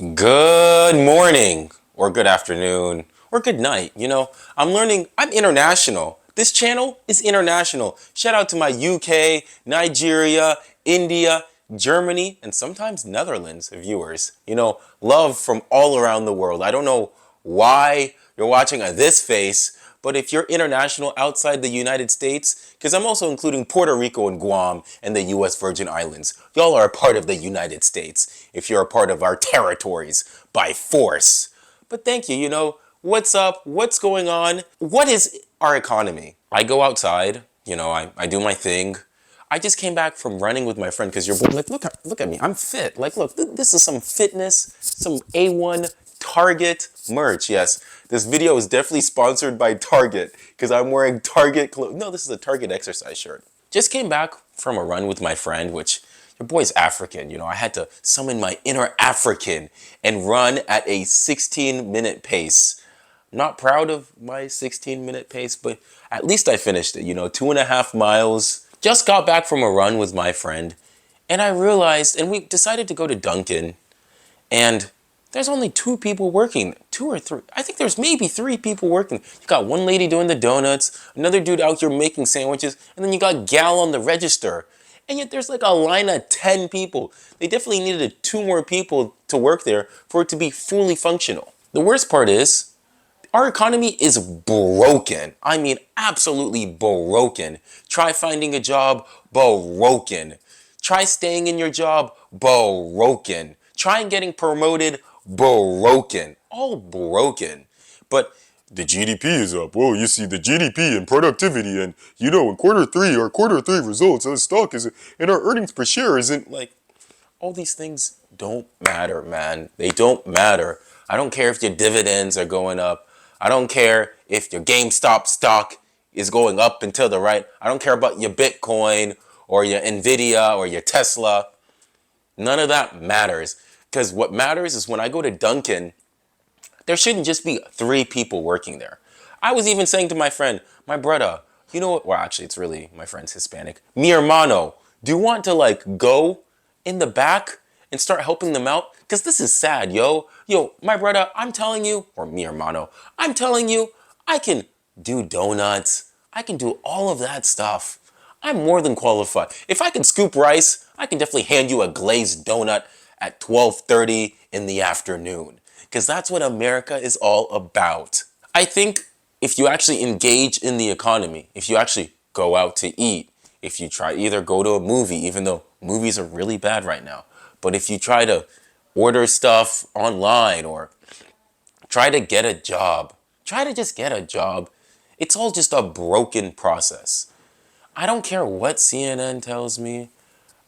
Good morning, or good afternoon, or good night. I'm learning, I'm international. This channel is international. Shout out to my UK, Nigeria, India, Germany, and sometimes Netherlands viewers. Love from all around the world. I don't know why you're watching this face, but if you're international outside the United States, because I'm also including Puerto Rico and Guam and the US Virgin Islands, y'all are a part of the United States if you're a part of our territories by force. But thank you, what's up? What's going on? What is our economy? I go outside, I do my thing. I just came back from running with my friend because you're like, look at me, I'm fit. Like, look, this is some fitness, some A1 Target merch. Yes, this video is definitely sponsored by Target because I'm wearing Target clothes. No, this is a Target exercise shirt. Just came back from a run with my friend, which your boy's African. I had to summon my inner African and run at a 16-minute pace. Not proud of my 16-minute pace, but at least I finished it. 2.5 miles. Just got back from a run with my friend, and I realized, and we decided to go to Dunkin, and there's only two people working, two or three. I think there's maybe three people working. You got one lady doing the donuts, another dude out here making sandwiches, and then you got gal on the register. And yet there's like a line of 10 people. They definitely needed two more people to work there for it to be fully functional. The worst part is, our economy is broken. I mean, absolutely broken. Try finding a job, broken. Try staying in your job, broken. Try getting promoted, broken. All broken. But the GDP is up. Whoa, you see the GDP and productivity and, in quarter three results, the stock is, and our earnings per share isn't like, all these things don't matter, man. They don't matter. I don't care if your dividends are going up. I don't care if your GameStop stock is going up and to the right. I don't care about your Bitcoin or your Nvidia or your Tesla. None of that matters. Because what matters is when I go to Dunkin', there shouldn't just be three people working there. I was even saying to my friend, my brother, you know what? Well, actually, it's really my friend's Hispanic. Mi hermano, do you want to go in the back and start helping them out? Because this is sad, yo. Yo, my brother, I'm telling you, or mi hermano, I'm telling you, I can do donuts. I can do all of that stuff. I'm more than qualified. If I can scoop rice, I can definitely hand you a glazed donut at 12:30 in the afternoon. Because that's what America is all about. I think if you actually engage in the economy, if you actually go out to eat, if you try either go to a movie, even though movies are really bad right now, but if you try to order stuff online or try to get a job, try to just get a job, it's all just a broken process. I don't care what CNN tells me.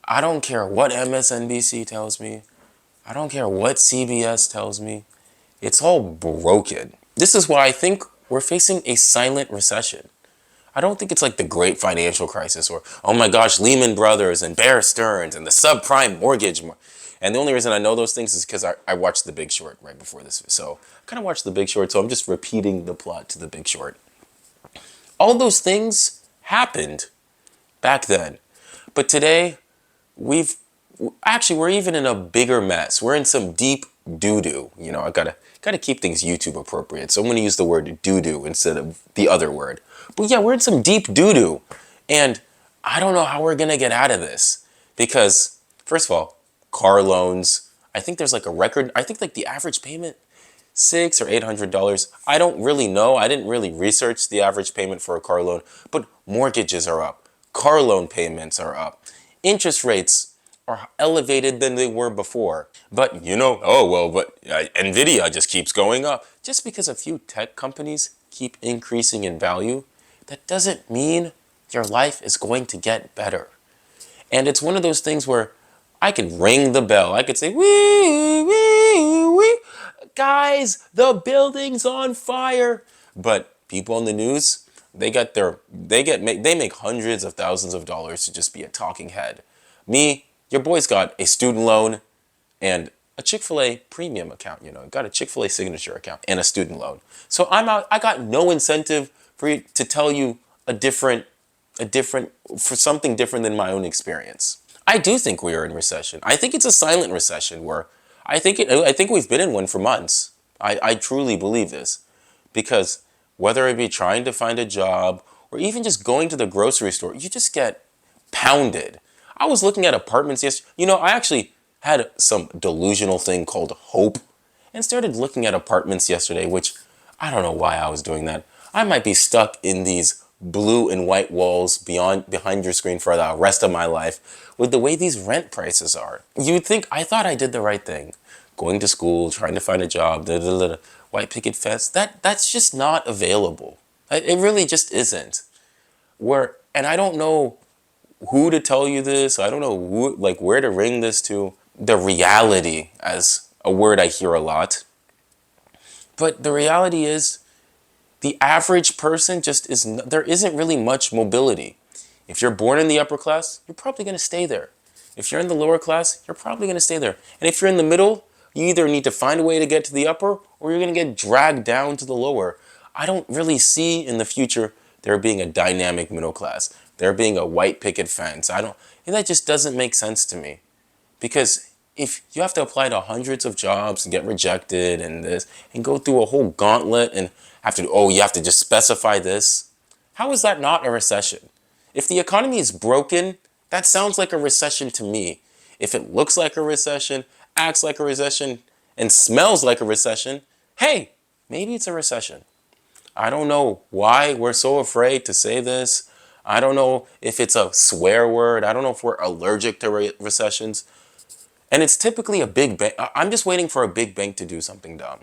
I don't care what MSNBC tells me. I don't care what CBS tells me. It's all broken. This is why I think we're facing a silent recession. I don't think it's like the great financial crisis or, oh my gosh, Lehman Brothers and Bear Stearns and the subprime mortgage. And the only reason I know those things is because I watched The Big Short right before this. So I kind of watched The Big Short, so I'm just repeating the plot to The Big Short. All those things happened back then. But today, we're even in a bigger mess. We're in some deep doo-doo. I gotta keep things YouTube appropriate. So I'm gonna use the word doo-doo instead of the other word. But yeah, we're in some deep doo-doo. And I don't know how we're gonna get out of this. Because, first of all, car loans. I think there's like a record. I think like the average payment, $600 or $800. I don't really know. I didn't really research the average payment for a car loan. But mortgages are up. Car loan payments are up. Interest rates are elevated than they were before. But Nvidia just keeps going up. Just because a few tech companies keep increasing in value, that doesn't mean your life is going to get better. And it's one of those things where I can ring the bell. I could say, wee, wee, wee. Guys, the building's on fire. But people on the news, they make hundreds of thousands of dollars to just be a talking head. Me, your boy's got a student loan and a Chick-fil-A premium account, got a Chick-fil-A signature account and a student loan. So I'm out, I got no incentive for you to tell you for something different than my own experience. I do think we are in recession. I think it's a silent recession where I think we've been in one for months. I truly believe this because whether it be trying to find a job or even just going to the grocery store, you just get pounded. I was looking at apartments yesterday. You know, I actually had some delusional thing called hope and started looking at apartments yesterday, which I don't know why I was doing that. I might be stuck in these blue and white walls behind your screen for the rest of my life with the way these rent prices are. You'd think I thought I did the right thing. Going to school, trying to find a job, white picket fence, that's just not available. It really just isn't. And I don't know who to tell you this. I don't know like where to ring this to. The reality, as a word I hear a lot. But the reality is the average person just there isn't really much mobility. If you're born in the upper class, you're probably going to stay there. If you're in the lower class, you're probably going to stay there. And if you're in the middle, you either need to find a way to get to the upper or you're going to get dragged down to the lower. I don't really see in the future there being a dynamic middle class. There being a white picket fence. That just doesn't make sense to me. Because if you have to apply to hundreds of jobs and get rejected and go through a whole gauntlet and you have to just specify this, how is that not a recession? If the economy is broken, that sounds like a recession to me. If it looks like a recession, acts like a recession, and smells like a recession, hey, maybe it's a recession. I don't know why we're so afraid to say this. I don't know if it's a swear word. I don't know if we're allergic to recessions. And it's typically a big bank. I'm just waiting for a big bank to do something dumb.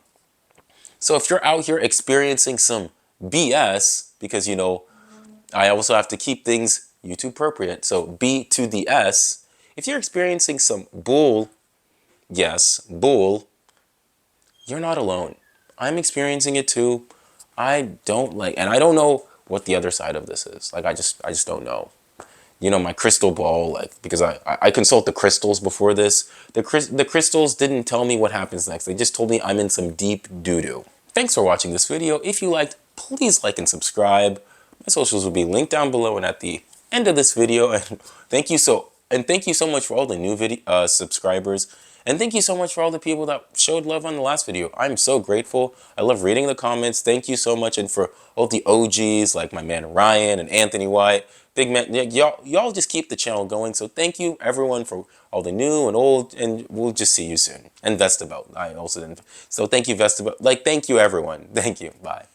So if you're out here experiencing some BS, because I also have to keep things YouTube appropriate. So B to the S. If you're experiencing some bull, yes, bull, you're not alone. I'm experiencing it too. I don't and I don't know what the other side of this is. I just don't know. My crystal ball, because I consult the crystals before this. The crystals didn't tell me what happens next. They just told me I'm in some deep doo-doo. Thanks for watching this video. If you liked, please like and subscribe. My socials will be linked down below and at the end of this video. And thank you so much for all the new subscribers. And thank you so much for all the people that showed love on the last video. I'm so grateful. I love reading the comments. Thank you so much. And for all the OGs like my man Ryan and Anthony White, big man, y'all just keep the channel going. So thank you everyone for all the new and old, and we'll just see you soon. And Vestabelt, I also didn't. So thank you Vestabelt. Thank you everyone. Thank you. Bye.